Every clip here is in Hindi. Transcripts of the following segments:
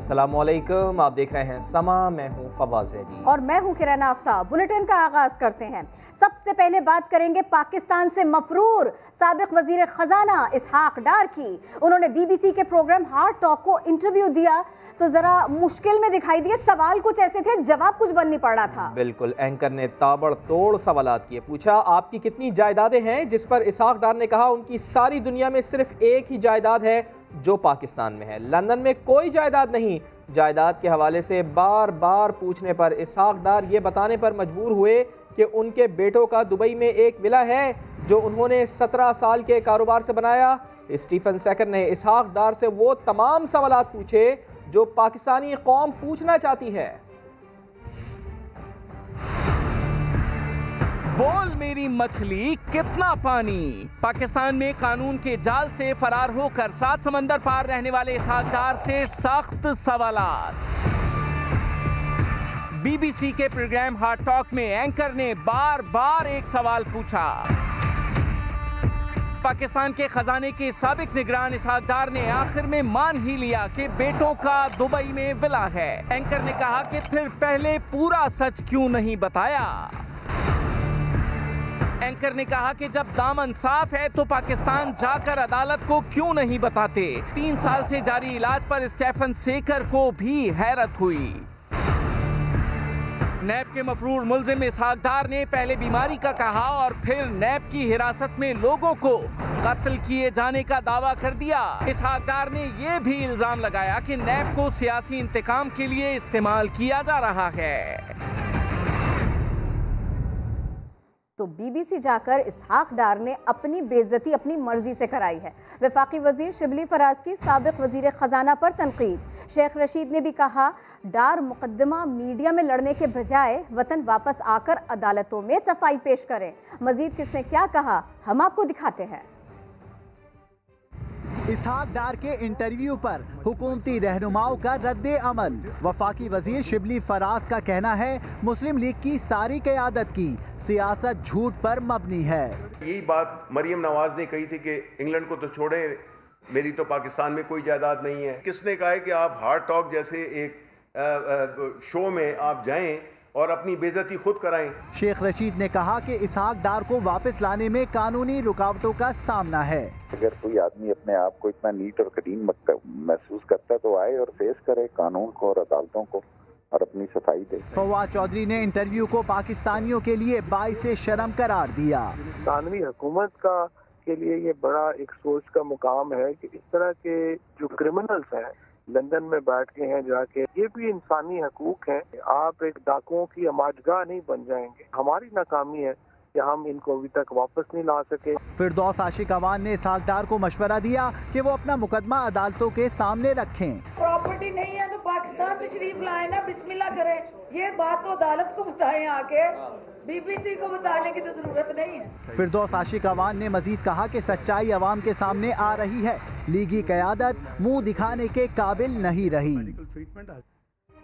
अस्सलामुअलैकुम, आप देख रहे हैं समा। मैं हूं फवाद ज़ैदी और मैं हूं किरण आफ्ताब। बुलेटिन का आगाज करते हैं। सबसे पहले बात करेंगे पाकिस्तान से मफरूर साबिक वजीर खजाना इसहाक डार की। उन्होंने बीबीसी के प्रोग्राम हार्ड टॉक को इंटरव्यू दिया तो जरा मुश्किल में दिखाई दिए। सवाल कुछ ऐसे थे, जवाब कुछ बन नहीं पड़ रहा था। बिल्कुल, एंकर ने ताबड़तोड़ सवालात किए। पूछा, आपकी कितनी जायदादें हैं? जिस पर इसहाक डार ने कहा उनकी सारी दुनिया में सिर्फ एक ही जायदाद है जो पाकिस्तान में है, लंदन में कोई जायदाद नहीं। जायदाद के हवाले से बार बार पूछने पर इसहाक डार ये बताने पर मजबूर हुए कि उनके बेटों का दुबई में एक विला है जो उन्होंने 17 साल के कारोबार से बनाया। स्टीफन सेकर ने इसहाक डार से वो तमाम सवालात पूछे जो पाकिस्तानी कौम पूछना चाहती है। बोल मेरी मछली कितना पानी। पाकिस्तान में कानून के जाल से फरार होकर 7 समंदर पार रहने वाले इसहाक डार से सख्त सवालात। बीबीसी के प्रोग्राम हार्ड टॉक में एंकर ने बार बार एक सवाल पूछा। पाकिस्तान के खजाने के साबिक निगरान इसहाक डार ने आखिर में मान ही लिया कि बेटों का दुबई में विला है। एंकर ने कहा कि फिर पहले पूरा सच क्यों नहीं बताया। एंकर ने कहा कि जब दामन साफ है तो पाकिस्तान जाकर अदालत को क्यों नहीं बताते। 3 साल से जारी इलाज पर स्टीफन सेकर को भी हैरत हुई। नैब के मफरूर मुल्जिम इसहाक डार ने पहले बीमारी का कहा और फिर नैब की हिरासत में लोगों को कत्ल किए जाने का दावा कर दिया। इसहाक डार ने यह भी इल्जाम लगाया कि नैब को सियासी इंतकाम के लिए इस्तेमाल किया जा रहा है। तो बीबीसी जाकर इसहाक डार ने अपनी बेइज्जती अपनी मर्जी से कराई है। वफाकी वजीर शिबली फराज की साबिक वजीर खजाना पर तनकीद। शेख रशीद ने भी कहा, डार मुकदमा मीडिया में लड़ने के बजाय वतन वापस आकर अदालतों में सफाई पेश करें। मजीद किसने क्या कहा हम आपको दिखाते हैं। इसहाक डार के इंटरव्यू पर हुकूमती रहनुमाओं का रद्दे अमल। वफाकी वजीर शिबली फराज का कहना है, मुस्लिम लीग की सारी क़यादत की सियासत झूठ पर मबनी है। यही बात मरियम नवाज ने कही थी कि इंग्लैंड को तो छोड़े, मेरी तो पाकिस्तान में कोई जायदाद नहीं है। किसने कहा है कि आप हार्ड टॉक जैसे एक शो में आप जाएं और अपनी बेइज्जती खुद कराएं। शेख रशीद ने कहा कि इसहाक डार को वापस लाने में कानूनी रुकावटों का सामना है। अगर कोई आदमी अपने आप को इतना नीट और कठिन महसूस करता है तो आए और फेस करे कानून को और अदालतों को और अपनी सफाई दे। फवाद चौधरी ने इंटरव्यू को पाकिस्तानियों के लिए बाइसे शर्म करार दिया। तानवी हुकूमत का के लिए ये बड़ा एक सोच का मुकाम है कि इस तरह के जो क्रिमिनल्स हैं लंदन में बैठ के हैं जाके, ये भी इंसानी हकूक हैं। आप एक डाकुओं की अमाजगाह नहीं बन जाएंगे। हमारी नाकामी है कि हम इनको अभी तक वापस नहीं ला सके। फिरदौस आशिक अवान ने इसहाक डार को मशवरा दिया कि वो अपना मुकदमा अदालतों के सामने रखें। प्रॉपर्टी नहीं है तो पाकिस्तान तशरीफ लाए ना, बिस्मिल्लाह करें। ये बात तो अदालत को बताएं आके, बीबीसी को बताने की तो जरूरत नहीं है। फिरदौस आशिक अवान ने मजीद कहा कि सच्चाई अवाम के सामने आ रही है। लीगी क़यादत मुंह दिखाने के काबिल नहीं रही।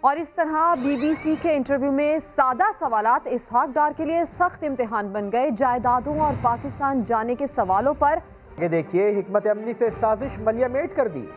और इस तरह बीबीसी के इंटरव्यू में सादा सवालात इसहाक डार के लिए सख्त इम्तिहान बन गए। जायदादों और पाकिस्तान जाने के सवालों पर ये देखिए, हिकमत अमली से साजिश मलियामेट कर दी।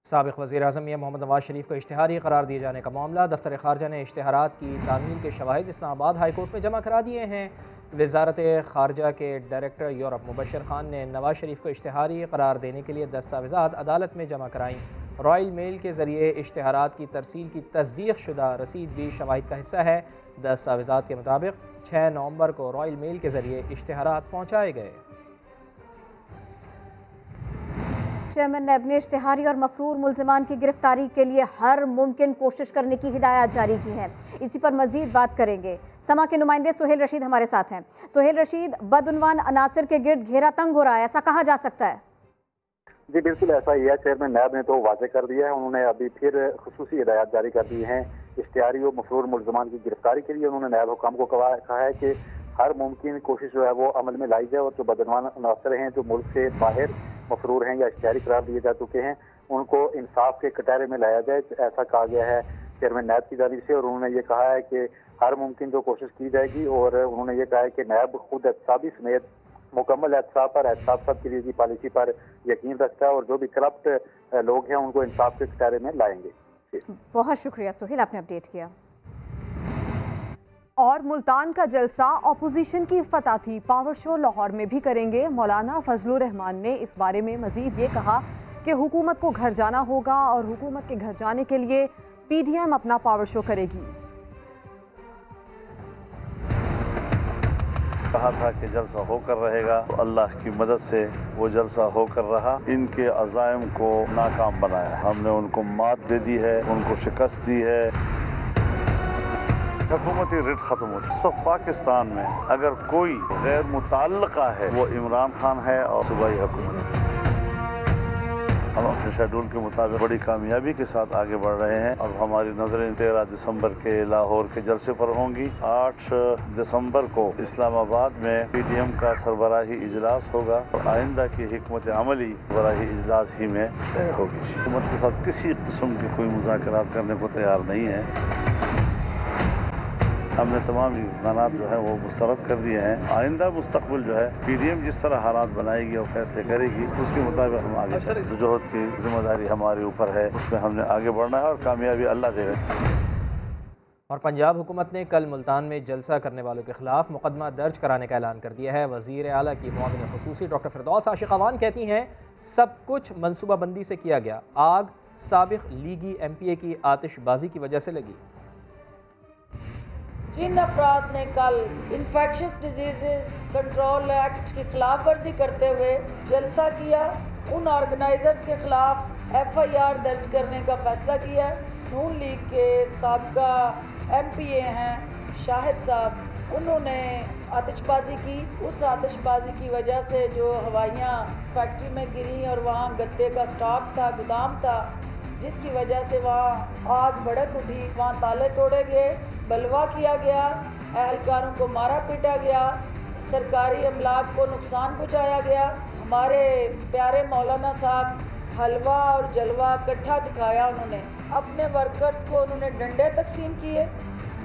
साबिक़ वज़ीर आज़म मियां मोहम्मद नवाज शरीफ को इश्तिहारी करार दिए जाने का मामला। दफ्तर ख़ारजा ने इश्तिहारात की तामील के शवाहिद इस्लामाबाद हाई कोर्ट में जमा करा दिए हैं। वज़ारत ख़ारजा के डायरेक्टर यूरोप मुबशर खान ने नवाज शरीफ को इश्तिहारी करार देने के लिए दस्तावेज़ात अदालत में जमा कराईं। रॉयल मेल के ज़रिए इश्तिहारात की तरसील की तस्दीक़ शुदा रसीद भी शवाहिद का हिस्सा है। दस्तावेज़ात के मुताबिक 6 नवंबर को रॉयल मेल के ज़रिए इश्तिहारात पहुँचाए गए। चेयरमैन नैब ने इश्तिहारी और मफरूर मुल्जिमान की गिरफ्तारी के लिए हर मुमकिन कोशिश करने की हिदायत जारी की है। इसी पर मजीद बात करेंगे। समा के नुमाइंदे सुहेल रशीद हमारे साथ हैं। सुहेल रशीद, बदउनवान अनासिर के गिर्द घेरा तंग हो रहा है, ऐसा कहा जा सकता है? जी बिल्कुल ऐसा ही है। चेयरमैन नैब ने तो वाजे कर दिया है, उन्होंने अभी फिर खुसूसी हिदायत जारी कर दी हैं इश्तिहारी और मफरूर मुल्जिमान की गिरफ्तारी के लिए। उन्होंने नैब हुकाम को कहा है कि हर मुमकिन कोशिश जो है वो अमल में लाई जाए और जो बदनवान अनासर हैं जो मुल्क से बाहर मफरूर हैं या इश्तिहारी करार दिए जा चुके हैं उनको इंसाफ के कटहरे में लाया जाए, ऐसा कहा गया है चेयरमैन नैब की जानिब से। और उन्होंने ये कहा है कि हर मुमकिन जो कोशिश की जाएगी और उन्होंने ये कहा है कि नैब खुद एहतसाबी समेत मुकम्मल एहतसाब पर, एहतसाब सबके लिए की पॉलिसी पर यकीन रखता है और जो भी करप्ट लोग हैं उनको इंसाफ के कटहरे में लाएंगे। बहुत शुक्रिया सुहेल, आपने अपडेट किया। और मुल्तान का जलसा ऑपोजिशन की फतह थी, पावर शो लाहौर में भी करेंगे। मौलाना फजलुर रहमान ने इस बारे में मजीद ये कहा कि हुकूमत को घर जाना होगा और हुकूमत के घर जाने के लिए PDM अपना पावर शो करेगी। कहा था कि जलसा होकर रहेगा, तो अल्लाह की मदद से वो जलसा होकर रहा। इनके अज़ाइम को नाकाम बनाया, हमने उनको मात दे दी है, उनको शिकस्त दी है। हुकूमती रिट खत्म हो। इस वक्त पाकिस्तान में अगर कोई गैर मुताल्लिका है वो इमरान खान है और सूबाई हुकूमत। हम अपने शेड्यूल के मुताबिक बड़ी कामयाबी के साथ आगे बढ़ रहे हैं। अब हमारी नजरें 13 दिसंबर के लाहौर के जलसे पर होंगी। 8 दिसंबर को इस्लामाबाद में PDM का सरबराही इजलास होगा और आइंदा की हिकमत अमली सरबराही इजलास ही में तय होगी। हुकूमत के साथ किसी किस्म के कोई मुज़ाकरात करने को तैयार नहीं है। हमने तमाम इम्कानात जो है वो मुस्तरद कर दिए हैं। आइंदा मुस्तकबिल जो है PDM जिस तरह हालात बनाएगी और फैसले करेगी उसके मुताबिक हम आगे जदोजहद की जिम्मेदारी हमारे ऊपर है, उसमें हमने आगे बढ़ना है और कामयाबी अल्लाह देगा। और पंजाब हुकूमत ने कल मुल्तान में जलसा करने वालों के खिलाफ मुकदमा दर्ज कराने का ऐलान कर दिया है। वज़ीर आला की मुआविन ख़ुसूसी डॉक्टर फिरदौस आशिक़ अवान कहती हैं सब कुछ मनसूबाबंदी से किया गया, आग साबिक़ लीगी MPA की आतिशबाजी की वजह से लगी। जिन अफराद ने कल इन्फेक्शस डिजीज़ कंट्रोल एक्ट की खिलाफ वर्जी करते हुए जलसा किया, उन ऑर्गेनाइजर्स के खिलाफ FIR दर्ज करने का फैसला किया। नून लीग के साबका MPA हैं शाहिद साहब, उन्होंने आतिशबाजी की। उस आतिशबाजी की वजह से जो हवाइयाँ फैक्ट्री में गिरी और वहाँ गत्ते का स्टॉक था, गोदाम था, जिसकी वजह से वहाँ आग भड़क उठी, वहाँ ताले तोड़े गए, बलवा किया गया, अहलकारों को मारा पीटा गया, सरकारी अमलाक को नुकसान पहुँचाया गया। हमारे प्यारे मौलाना साहब हलवा और जलवा इकट्ठा दिखाया, उन्होंने अपने वर्कर्स को उन्होंने डंडे तकसीम किए,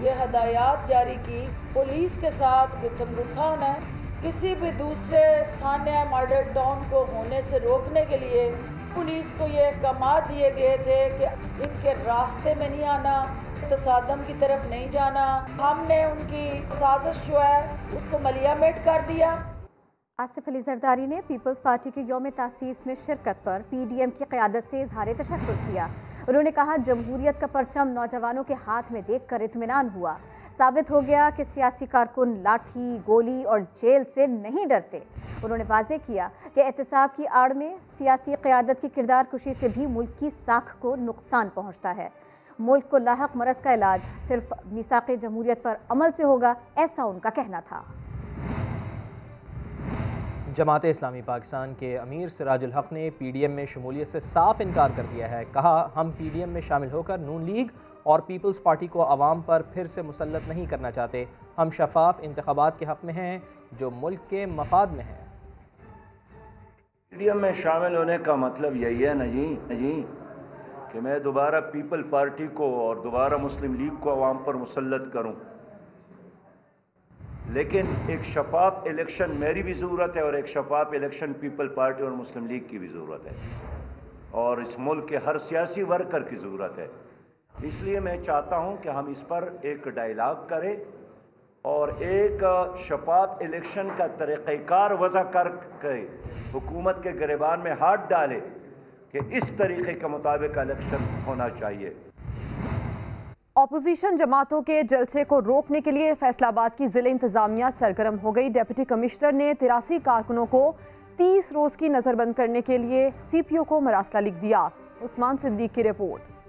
ये हदायत जारी की पुलिस के साथ गुत्थम गुत्था होना है। किसी भी दूसरे सान्या मॉडल टाउन को होने से रोकने के लिए पुलिस को ये अहकाम दिए गए थे कि इनके रास्ते में नहीं आना, तसादम की तरफ नहीं जाना। हमने उनकी साजिश जो है उसको मलियामेट कर दिया। आसिफ अली जरदारी ने पीपल्स पार्टी के यौम तासीस में शिरकत पर PDM की क़यादत से इजहार तशक्कुर किया। उन्होंने कहा जमहूरियत का परचम नौजवानों के हाथ में देखकर इत्मीनान हुआ, साबित हो गया कि सियासी कारकुन लाठी, गोली और जेल से नहीं डरते। उन्होंने वाज़ेह किया कि एहतसाब की आड़ में सियासी क़यादत की किरदार कुशी से भी मुल्क की साख को नुकसान पहुँचता है। मुल्क को लाहक मरज का इलाज सिर्फ मिसाक़े जमहूरियत पर अमल से होगा, ऐसा उनका कहना था। जमात इस्लामी पाकिस्तान के अमीर सिराजुल हक ने PDM में शमूलियत से साफ इनकार कर दिया है। कहा हम PDM में शामिल होकर नून लीग और पीपल्स पार्टी को अवाम पर फिर से मुसल्लत नहीं करना चाहते। हम शफाफ इंतखाबात के हक़ में हैं जो मुल्क के मफाद में हैं। PDM में शामिल होने का मतलब यही है ना जी कि मैं दोबारा पीपल पार्टी को और दोबारा मुस्लिम लीग को अवाम पर मुसल्लत करूं। लेकिन एक शफाफ इलेक्शन मेरी भी ज़रूरत है और एक शफाफ इलेक्शन पीपल पार्टी और मुस्लिम लीग की भी ज़रूरत है और इस मुल्क के हर सियासी वर्कर की ज़रूरत है। इसलिए मैं चाहता हूं कि हम इस पर एक डायलॉग करें और एक शफाफ इलेक्शन का तरीक़ाकार वज़ा करके हुकूमत के गिरबान में हाथ डाले कि इस तरीक़े के मुताबिक इलेक्शन होना चाहिए। ऑपोजिशन जमातों के जलसे को रोकने के लिए फैसलाबाद की जिले इंतजामिया सरगर्म हो गई। डिप्टी कमिश्नर ने 83 कारकुनों को 30 रोज की नजरबंद करने के लिए CPO को मरासला लिख दिया। उस्मान सिद्दीक की रिपोर्ट।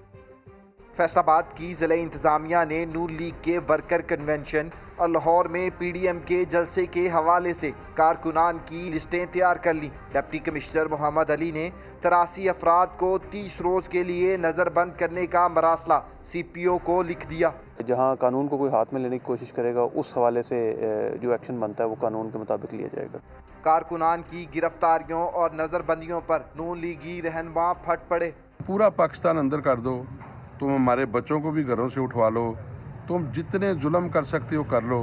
फैसलाबाद की जिला इंतजामिया ने नून लीग के वर्कर कन्वेंशन और लाहौर में PDM के जलसे के हवाले से कारकुनान की लिस्टें तैयार कर ली। डिप्टी कमिश्नर मोहम्मद अली ने 83 अफराद को 30 रोज़ के लिए नज़रबंद करने का मरासला CPO को लिख दिया। जहां कानून को कोई हाथ में लेने की कोशिश करेगा उस हवाले से जो एक्शन बनता है वो कानून के मुताबिक लिया जाएगा। कारकुनान की गिरफ्तारियों और नज़रबंदियों पर नून लीगी रहनुमा फट पड़े। पूरा पाकिस्तान अंदर कर दो, तुम हमारे बच्चों को भी घरों से उठवा लो, तुम जितने जुल्म कर सकते हो कर लो,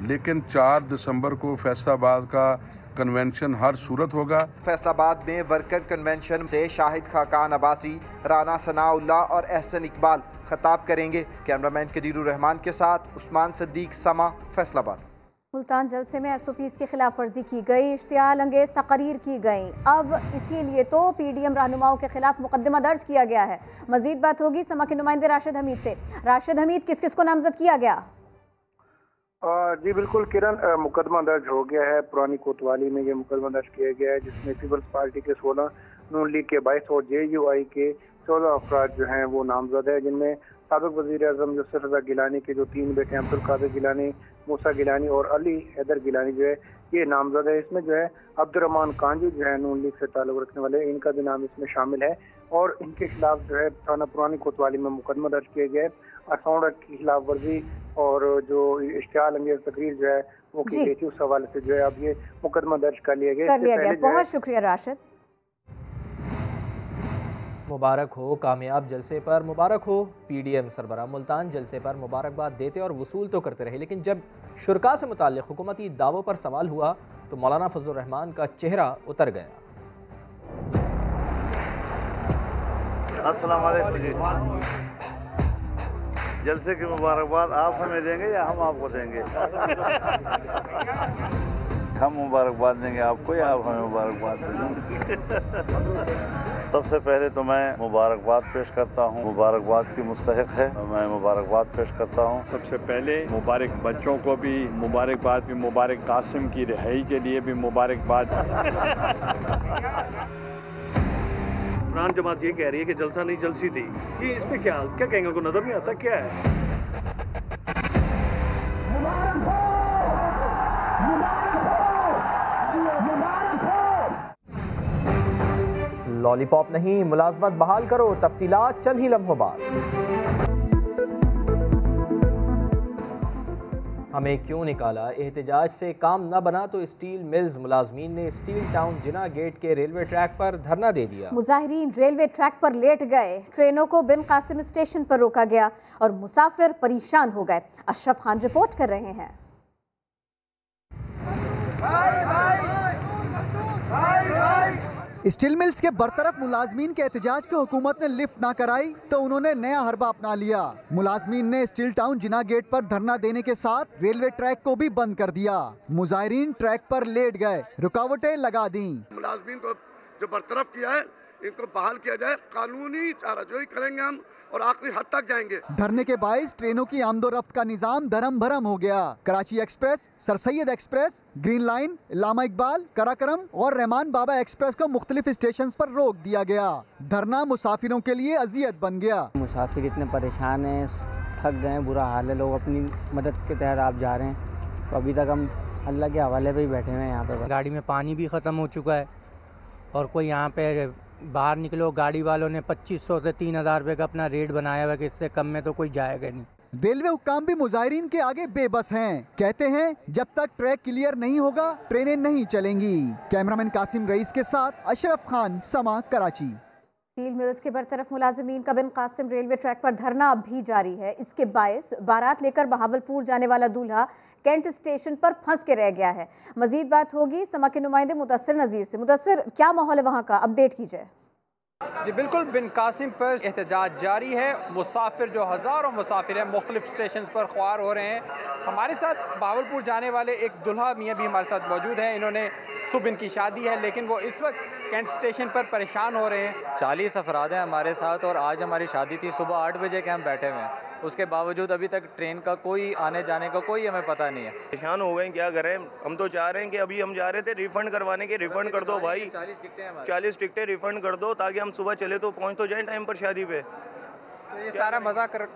लेकिन 4 दिसंबर को फैसलाबाद का कन्वेंशन हर सूरत होगा। फैसलाबाद में वर्कर कन्वेंशन से शाहिद खाकान अब्बासी, राना सनाउल्ला और एहसन इकबाल खिताब करेंगे। कैमरामैन कदीरुर रहमान के साथ उस्मान सिद्दीक, समा, फैसलाबाद। मुल्तान जलसे में SOPs की खिलाफ वर्जी की गई, इश्तियाल अंगेज तकरीर की गई। अब इसीलिए तो PDM रहनुमाओं के खिलाफ मुकदमा दर्ज किया गया है। मजीद बात होगी समा के नुमाइंदे राशिद हमीद से। राशिद हमीद, किस किस को नामजद किया गया? जी बिल्कुल किरण, मुकदमा दर्ज हो गया है। पुरानी कोतवाली में ये मुकदमा दर्ज किया गया है, जिसमें पीपल्स पार्टी के 16, नून लीग के 22 और JUI के 14 अफराद जो हैं वो नामजद है, जिनमें साबिक वज़ीर आज़म यूसुफ रज़ा गिलानी के जो 3 बेटे अब्दुल कादिर गिलानी, मूसा गिलानी और अली हैदर गिलानी जो है ये नामजद है। इसमें जो है अब्दुर्रहमान कांजी जो है नून लीग से ताल्लुक़ रखने वाले, इनका भी नाम इसमें शामिल है और इनके खिलाफ जो है थाना पुरानी कोतवाली में मुकदमा दर्ज किया गया है। असाउंड एक्ट की खिलाफ वर्जी और जो इश्तियाल अंगेज तकरीर जो है वो की गई थी, उस हवाले से जो है अब ये मुकदमा दर्ज कर लिया गया। बहुत शुक्रिया राशिद। मुबारक हो कामयाब जलसे पर, मुबारक हो। PDM सरबराह मुल्तान जलसे पर मुबारकबाद देते और वसूल तो करते रहे, लेकिन जब शुरका से मुताल्लिक़ हुकूमती दावों पर सवाल हुआ तो मौलाना फजलुर रहमान का चेहरा उतर गया। अस्सलाम वालेकुम जी, जलसे की मुबारकबाद आप हमें देंगे या हम आपको देंगे? हम मुबारकबाद देंगे आपको या आप हमें मुबारकबाद देंगे? सबसे पहले तो मैं मुबारकबाद पेश करता हूँ, मुबारकबाद की मुस्तहिक है, मैं मुबारकबाद पेश करता हूँ। सबसे पहले मुबारक बच्चों को भी मुबारकबाद, भी मुबारक कासिम की रिहाई के लिए भी मुबारकबाद। इमरान जमात ये कह रही है कि जलसा नहीं जलसी थी, ये इसमें क्या कहेंगे, उनको नजर नहीं आता क्या है? लॉलीपॉप नहीं, मुलाजमत बहाल करो, तफसीलात चंद ही लम्हों बाद। हमें क्यों निकाला, एहतजाज से काम न बना तो स्टील मिल्स मुलाजमीन ने स्टील टाउन जिना गेट के रेलवे ट्रैक पर धरना दे दिया। मुजाहिरीन रेलवे ट्रैक पर लेट गए, ट्रेनों को बिन कासिम स्टेशन पर रोका गया और मुसाफिर परेशान हो गए। अशरफ खान रिपोर्ट कर रहे हैं। स्टील मिल्स के बरतरफ मुलाजमीन के एहतजाज के हुकूमत ने लिफ्ट ना कराई तो उन्होंने नया हरबा अपना लिया। मुलाजमीन ने स्टील टाउन जिना गेट पर धरना देने के साथ रेलवे ट्रैक को भी बंद कर दिया। मुजाहिरीन ट्रैक पर लेट गए, रुकावटें लगा दी। मुलाजमीन को जो बरतरफ किया है इनको बहाल किया जाए, कानूनी चाराजोई करेंगे हम और आखिरी हद तक जाएंगे। धरने के बाइस ट्रेनों की आमदोरफ्त का निजाम धर्म भरम हो गया। Karachi express, sir Syed express, green line, Allama Iqbal, Karakoram और रहमान बाबा एक्सप्रेस को मुख्तलिफ स्टेशन पर रोक दिया गया। धरना मुसाफिरों के लिए अजियत बन गया। मुसाफिर इतने परेशान हैं, थक गए, बुरा हाल है, लोग अपनी मदद के तहत आप जा रहे हैं तो अभी तक हम अल्लाह के हवाले पे ही बैठे हुए हैं यहाँ पे। गाड़ी में पानी भी ख़त्म हो चुका है और कोई यहाँ पे बाहर निकलो, गाड़ी वालों ने 2500 से 3000 रुपये का अपना रेट बनाया हुआ कि इससे कम में तो कोई जाएगा नहीं। रेलवे हुक्काम भी मुजाहिरीन के आगे बेबस हैं। कहते हैं जब तक ट्रैक क्लियर नहीं होगा ट्रेनें नहीं चलेंगी। कैमरामैन कासिम रईस के साथ अशरफ खान, समा, कराची। स्टील मिल्स के बरतरफ मुलाजमीन का बिन कासिम रेलवे ट्रैक पर धरना अब भी जारी है। इसके बायस बारात लेकर बहावलपुर जाने वाला दूल्हा कैंट स्टेशन पर फंस के रह गया है। मजीद बात होगी समा के नुमाइंदे मुदस्सिर नज़ीर से। मुदस्सिर, क्या माहौल है वहाँ का, अपडेट कीजिए। जी बिल्कुल, बिन कासिम पर एहतजाज जारी है। मुसाफिर जो हज़ारों मुसाफिर हैं मुख्तलिफ स्टेशन पर ख्वार हो रहे हैं। हमारे साथ बहावलपुर जाने वाले एक दुल्हा मियाँ भी हमारे साथ मौजूद हैं। इन्होंने सुबह इनकी शादी है लेकिन वो इस वक्त कैंट स्टेशन पर परेशान हो रहे हैं। 40 अफराद हैं हमारे साथ और आज हमारी शादी थी। सुबह 8 बजे के हम बैठे हुए हैं, उसके बावजूद अभी तक ट्रेन का कोई आने जाने का कोई हमें पता नहीं है। परेशान हो गए, क्या करें। हम तो चाह रहे हैं कि अभी हम जा रहे थे रिफंड करवाने के, रिफंड कर दो भाई। 40 टिकटें रिफंड कर दो ताकि हम सुबह चले तो पहुँच तो जाएँ टाइम पर शादी पे। तो ये सारा मज़ा कर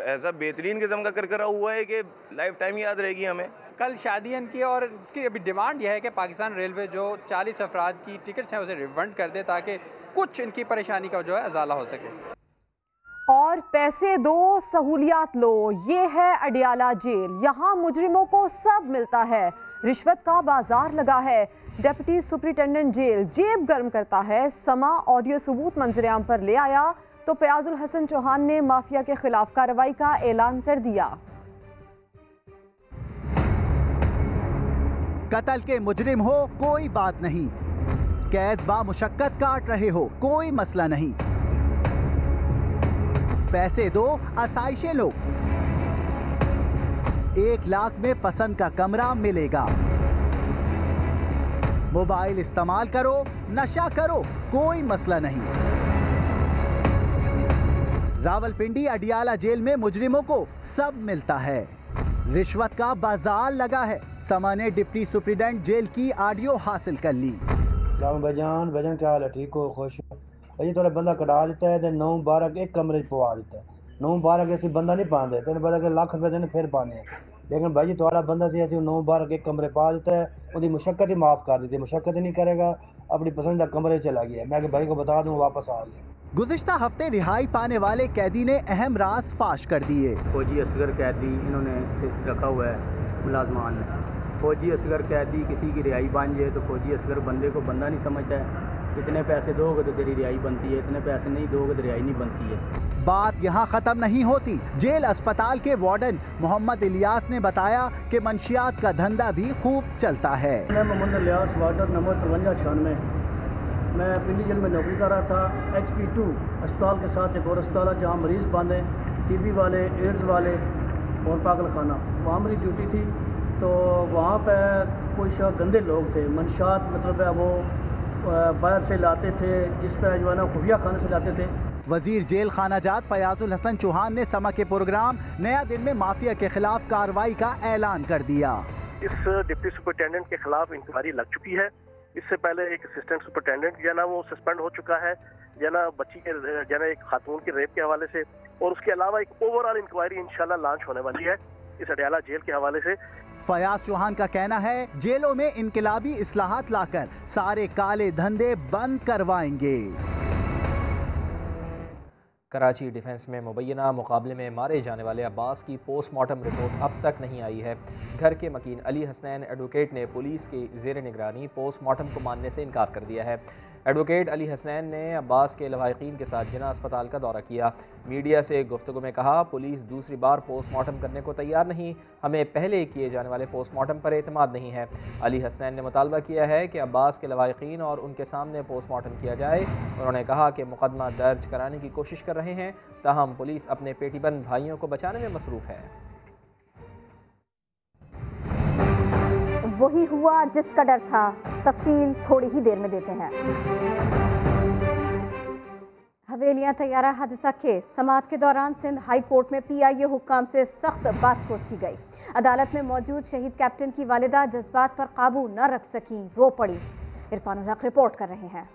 ऐसा बेहतरीन किस्म का करकरा हुआ है कि लाइफ टाइम याद रहेगी हमें। कल शादी इनकी और इसकी अभी डिमांड यह है कि पाकिस्तान रेलवे जो 40 अफराद की टिकट्स हैं उसे रिफंड कर दे ताकि कुछ इनकी परेशानी का जो है अजाला हो सके। और पैसे दो, सहूलियात लो, ये है अडियाला जेल। यहाँ मुजरिमों को सब मिलता है, रिश्वत का बाजार लगा है। डिप्टी सुपरिटेंडेंट जेल जेब गर्म करता है। समा ऑडियो सबूत मंजरेआम पर ले आया तो फयाजुल हसन चौहान ने माफिया के खिलाफ कार्रवाई का ऐलान कर दिया। कत्ल के मुजरिम हो कोई बात नहीं, कैद बा मुशक्कत काट रहे हो कोई मसला नहीं, पैसे दो आसाइशें लो, 1 लाख में पसंद का कमरा मिलेगा, मोबाइल इस्तेमाल करो, नशा करो, कोई मसला नहीं। रावलपिंडी अडियाला जेल में मुजरिमों को सब मिलता है, रिश्वत का बाजार लगा है। समा ने डिप्टी सुप्रीडेंट जेल की ऑडियो हासिल कर ली। बजान क्या हाल है, ठीक हो, खुश हो भाई? थोड़ा बंदा कटा देता है 9-12 एक कमरे पवा देता है, 9-12 के ऐसे बंदा नहीं पाते, तेन पता कि लाख रुपए देने फिर पाने, लेकिन भाई थोड़ा बंदा से ऐसे 9-12 के एक कमरे पा देता है, उसकी मुशक्कत ही माफ़ कर देती है, मुशक्कत ही नहीं करेगा, अपनी पसंद का कमरे चला गया। मैं भाई को बता दूँ वापस आ गया। गुज़िश्ता हफ्ते रिहाई पाने वाले कैदी ने अहम राज फाश कर दिए। फौजी असगर कैदी इन्होंने रखा हुआ है मुलाजमान ने। फौजी असगर कैदी किसी की रिहाई बन जाए तो फौजी असगर बंदे को बंदा नहीं समझता है, इतने पैसे दोगे तो तेरी रिहाई बनती है, इतने पैसे नहीं दोगे तो रिहाई नहीं बनती है। बात यहाँ ख़त्म नहीं होती। जेल अस्पताल के वार्डन मोहम्मद इलियास ने बताया कि मंशियात का धंधा भी खूब चलता है। मैं मोहम्मद इलियास, वार्डन नंबर 5396, मैं पिंडी जेल में नौकरी कर रहा था। HP2 अस्पताल के साथ एक और अस्पताल है जहाँ मरीज़ बंद हैं, TB वाले, एड्स वाले और पागल खाना, वहाँ मेरी ड्यूटी थी। तो वहाँ पर कुछ गंदे लोग थे, मंशात मतलब है वो बाहर से लाते थे, जिस पर जो है ना खुफिया खाने से लाते थे। वजीर जेल खानाजात फयाजुल हसन चौहान ने समा के प्रोग्राम नया दिन में माफिया के खिलाफ कार्रवाई का ऐलान कर दिया। इस डिप्टी सुपरिटेंडेंट के खिलाफ इंक्वायरी लग चुकी है। इससे पहले एक असिस्टेंट सुपरिटेंडेंट जो ना वो सस्पेंड हो चुका है, जो ना बच्ची के जो ना एक खातून के रेप के हवाले से, और उसके अलावा एक ओवरऑल इंक्वायरी इंशाल्लाह लॉन्च होने वाली है इस अडियाला जेल के हवाले से। फयाज चौहान का कहना है जेलों में इनकलाबी इस्लाहात लाकर सारे काले धंधे बंद करवाएंगे। कराची डिफेंस में मुबैना मुकाबले में मारे जाने वाले अब्बास की पोस्टमार्टम रिपोर्ट अब तक नहीं आई है। घर के मकीन अली हसनैन एडवोकेट ने पुलिस की ज़ेर निगरानी पोस्टमार्टम को मानने से इनकार कर दिया है। एडवोकेट अली हसनैन ने अब्बास के लवाहिकीन के साथ जिना अस्पताल का दौरा किया। मीडिया से गुफ्तगू में कहा, पुलिस दूसरी बार पोस्टमार्टम करने को तैयार नहीं, हमें पहले किए जाने वाले पोस्टमार्टम पर एतमाद नहीं है। अली हसनैन ने मुतालबा किया है कि अब्बास के लवाहिकीन और उनके सामने पोस्टमार्टम किया जाए। उन्होंने कहा कि मुकदमा दर्ज कराने की कोशिश कर रहे हैं, ताहम पुलिस अपने पेटीबंद भाइयों को बचाने में मसरूफ़ है। वही हुआ जिसका डर था, तफसील थोड़ी ही देर में देते हैं। हवेलियां तैयारा हादसा केस समाअत के दौरान सिंध हाई कोर्ट में PIA हुक्काम से सख्त बासपुर्स की गई। अदालत में मौजूद शहीद कैप्टन की वालिदा जज्बात पर काबू न रख सकी, रो पड़ी। इरफानुल हक रिपोर्ट कर रहे हैं।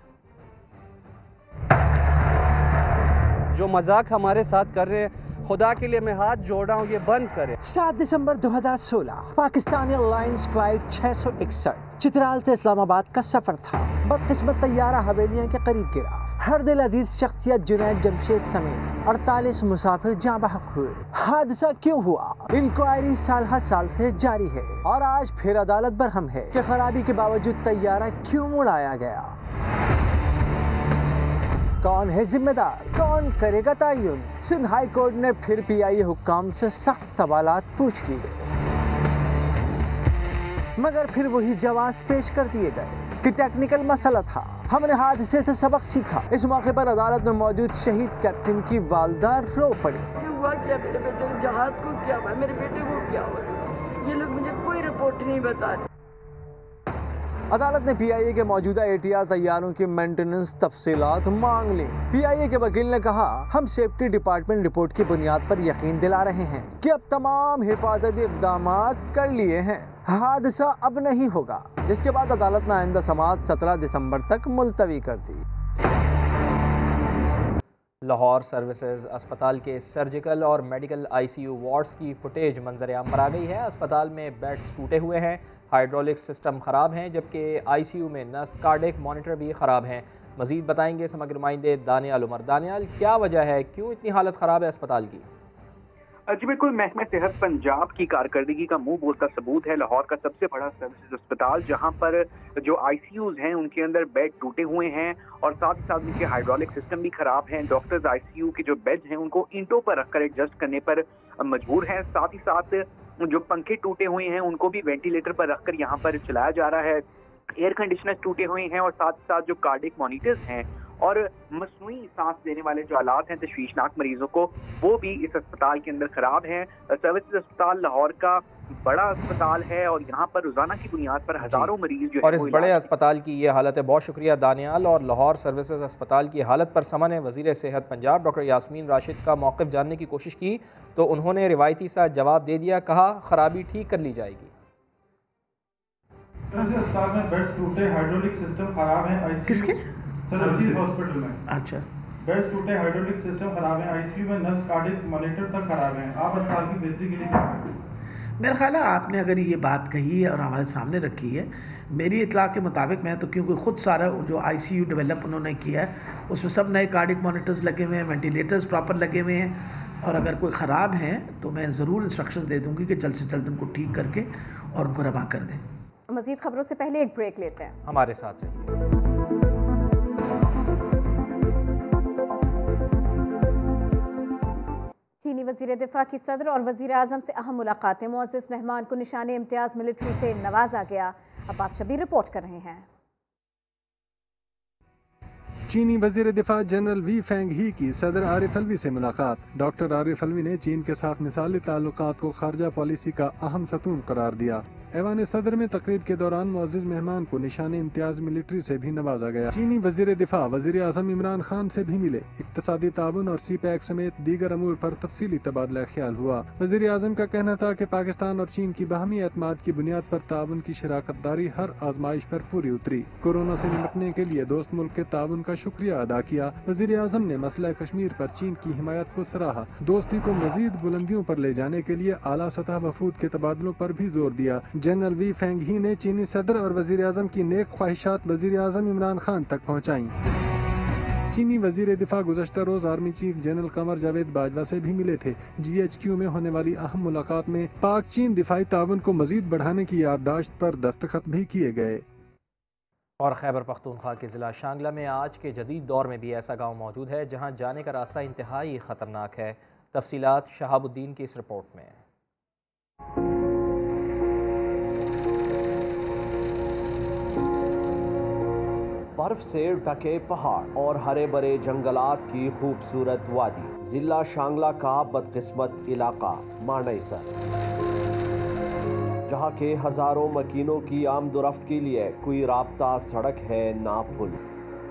जो मजाक हमारे साथ कर रहे हैं, खुदा के लिए मैं हाथ जोड़ रहा हूँ, ये बंद करें। 7 दिसंबर 2016 पाकिस्तानी एयरलाइंस फ्लाइट 661 चित्राल से इस्लामाबाद का सफर था। बदकिस्मत तैयारा हवेलियां के करीब गिरा। हर दिल अजीज शख्सियत जुनैद जमशेद समेत 48 मुसाफिर जाँ बहक हुए। हादसा क्यों हुआ, इंक्वायरी साल हर साल से जारी है और आज फिर अदालत बरहम है कि खराबी के बावजूद तैयारा क्यों उड़ाया गया। कौन है जिम्मेदार, कौन करेगा तयन। सिंध हाई कोर्ट ने फिर PIA हुक्काम से सख्त सवालात पूछ लिए, मगर फिर वही जवाब पेश कर दिए गए कि टेक्निकल मसला था। हमने हादसे से सबक सीखा। इस मौके पर अदालत में मौजूद शहीद कैप्टन की वालिदा रो पड़ी। हुआ क्या मेरे बेटे को, जहाज को क्या हुआ, मेरे बेटे को क्या हुआ, ये लोग मुझे कोई रिपोर्ट नहीं बता रहे। अदालत ने PIA के मौजूदा ATR तैयारों की मेंटेनेंस तफसीलात मांग ली। PIA के वकील ने कहा, हम सेफ्टी डिपार्टमेंट रिपोर्ट की बुनियाद पर यकीन दिला रहे हैं कि अब तमाम हिफाजती इक़दाम कर लिए हैं, हादसा अब नहीं होगा। जिसके बाद अदालत ने आइंदा समाअत 17 दिसंबर तक मुलतवी कर दी। लाहौर सर्विसेज अस्पताल के सर्जिकल और मेडिकल ICU वार्ड्स की फुटेज मंजर-ए-आम पर आ गई है। अस्पताल में बेड्स टूटे हुए हैं, हाइड्रोलिक सिस्टम ख़राब हैं, जबकि ICU में नस कार्डिक मॉनिटर भी ख़राब हैं। मज़ीद बताएंगे समग्र नुमाइंदे दानियाल उमर। दानियाल, क्या वजह है, क्यों इतनी हालत ख़राब है अस्पताल की? जी बिल्कुल, महकमा सेहत पंजाब की कारकर्दगी का मुंह बोलता सबूत है। लाहौर का सबसे बड़ा सर्विसेज अस्पताल, जहां पर जो ICUs हैं उनके अंदर बेड टूटे हुए हैं और साथ ही साथ उनके हाइड्रोलिक सिस्टम भी खराब हैं। डॉक्टर्स ICU के जो बेड हैं उनको ईंटों पर रखकर एडजस्ट करने पर मजबूर हैं। साथ ही साथ जो पंखे टूटे हुए हैं उनको भी वेंटिलेटर पर रखकर यहाँ पर चलाया जा रहा है। एयर कंडीशनर टूटे हुए हैं और साथ साथ जो कार्डिक मॉनिटर्स हैं और मसनूई सांस लेने वाले जो आलात हैं तशवीशनाक मरीजों को, वो भी इस अस्पताल के अंदर खराब हैं। सर्विसेज अस्पताल लाहौर का बड़ा अस्पताल है और यहाँ पर रोजाना की बुनियाद पर हजारों मरीज जो और इस बड़े अस्पताल की ये हालत है। बहुत शुक्रिया दानियाल। और लाहौर सर्विसेज अस्पताल की हालत पर समा ने वज़ीर सेहत पंजाब डॉक्टर यास्मीन राशिद का मौक़िफ़ जानने की कोशिश की तो उन्होंने रिवायती सा जवाब दे दिया। कहा खराबी ठीक कर ली जाएगी। अस्पताल में बेड्स टूटे, हाइड्रोलिक सिस्टम खराब है। किसके? सर्विसेज हॉस्पिटल में। अच्छा, बेड्स टूटे, हाइड्रोलिक सिस्टम खराब है, आईसीयू में नर्स, कार्डिक मॉनिटर तक खराब है। आप अस्पताल की बेहतरी के लिए क्या करें? मेरा ख्याल है आपने अगर ये बात कही है और हमारे सामने रखी है, मेरी इतला के मुताबिक मैं तो क्योंकि खुद सारा जो आईसीयू डेवलप उन्होंने किया है उसमें सब नए कार्डिक मॉनिटर्स लगे हुए हैं, वेंटिलेटर्स प्रॉपर लगे हुए हैं और अगर कोई ख़राब हैं तो मैं ज़रूर इंस्ट्रक्शंस दे दूँगी कि जल्द से जल्द उनको ठीक करके और उनको रवा कर दें। मज़ीद खबरों से पहले एक ब्रेक लेते हैं, हमारे साथ रहिए। चीनी वज़ीर दिफा की सदर और वज़ीर आज़म से अहम मुलाकातें। मुअज़्ज़ज़ मेहमान को निशाने इम्तियाज़ मिलिट्री से नवाजा गया। अब्बास शबीर रिपोर्ट कर रहे हैं। चीनी वज़ीर दिफा जनरल वी फेंग ही की सदर आरिफ अलवी से मुलाकात। डॉक्टर आरिफ अलवी ने चीन के साथ मिसाली ताल्लुकात को खारजा पॉलिसी का अहम सतून करार दिया। ऐवान सदर में तकरीब के दौरान मुअज़्ज़ज़ मेहमान को निशाने इम्तियाज मिलिट्री से भी नवाजा गया। चीनी वज़ीर दिफा वज़ीर आज़म इमरान खान से भी मिले। इक़्तिसादी ताउन और सी पैक समेत दीगर अमूर पर तफसीली तबादला ख्याल हुआ। वज़ीर आज़म का कहना था कि पाकिस्तान और चीन की बाहमी एतमाद की बुनियाद पर ताउन की शराकतदारी हर आजमाइश पर पूरी उतरी। कोरोना से निपटने के लिए दोस्त मुल्क के ताउन का शुक्रिया अदा किया। वज़ीर आज़म ने मसला कश्मीर पर चीन की हिमायत को सराहा। दोस्ती को मजीद बुलंदियों पर ले जाने के लिए आला सतह वफूद के तबादलों पर भी जोर दिया। जनरल वी फेंग ही ने चीनी सदर और वज़ीर आज़म की नेक ख्वाहिशात वज़ीर आज़म इमरान खान तक पहुँचाई। चीनी वज़ीर दिफा गुज़श्ता रोज army chief general Qamar Javed Bajwa से भी मिले थे। GHQ में होने वाली अहम मुलाकात में पाक चीन दिफाई ताउन को मजीद बढ़ाने की याददाश्त पर दस्तखत भी किए गए। और खैबर पख्तूनख्वा के ज़िला शांगला में आज के जदीद दौर में भी ऐसा गाँव मौजूद है जहाँ जाने का रास्ता इंतहाई ख़तरनाक है। तफसीलात शहाबुद्दीन की इस रिपोर्ट में। बर्फ से ढके पहाड़ और हरे भरे जंगलात की खूबसूरत वादी, जिला शांगला का बदकिस्मत इलाका मानेसर, जहाँ के हजारों मकीनों की आमदोरफ्त के लिए कोई राब्ता सड़क है ना पुल।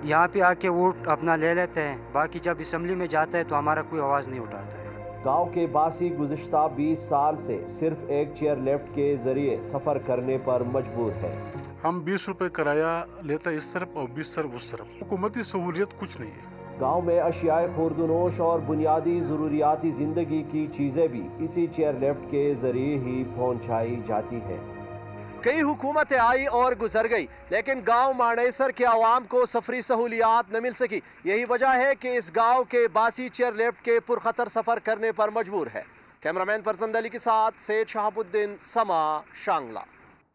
यहाँ पे आके वोट अपना ले लेते हैं, बाकी जब असम्बली में जाता है तो हमारा कोई आवाज़ नहीं उठाता है। गांव के बासी गुज़िश्ता 20 साल से सिर्फ एक चेयर लिफ्ट के जरिए सफ़र करने पर मजबूर है। हम 20 रुपए किराया लेता है इस तरफ और 20 तरफ उस तरफ। हुकूमती सहूलियत कुछ नहीं है। गांव में अशियाए खुर्दनोश और बुनियादी ज़रूरियाती ज़िंदगी की चीज़ें भी इसी चेयर लिफ्ट के जरिए ही पहुंचाई जाती हैं। कई हुकूमतें आई और गुजर गई, लेकिन गांव मानेसर के आवाम को सफरी सहूलियात न मिल सकी। यही वजह है कि इस गांव के बासी चेयर लिफ्ट के पुरखतर सफर करने पर मजबूर है। कैमरामैन फरजंद अली के साथ सैयद शहाबुद्दीन, समा, शांगला।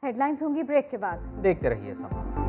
हेडलाइंस होंगी ब्रेक के बाद, देखते रहिए समा।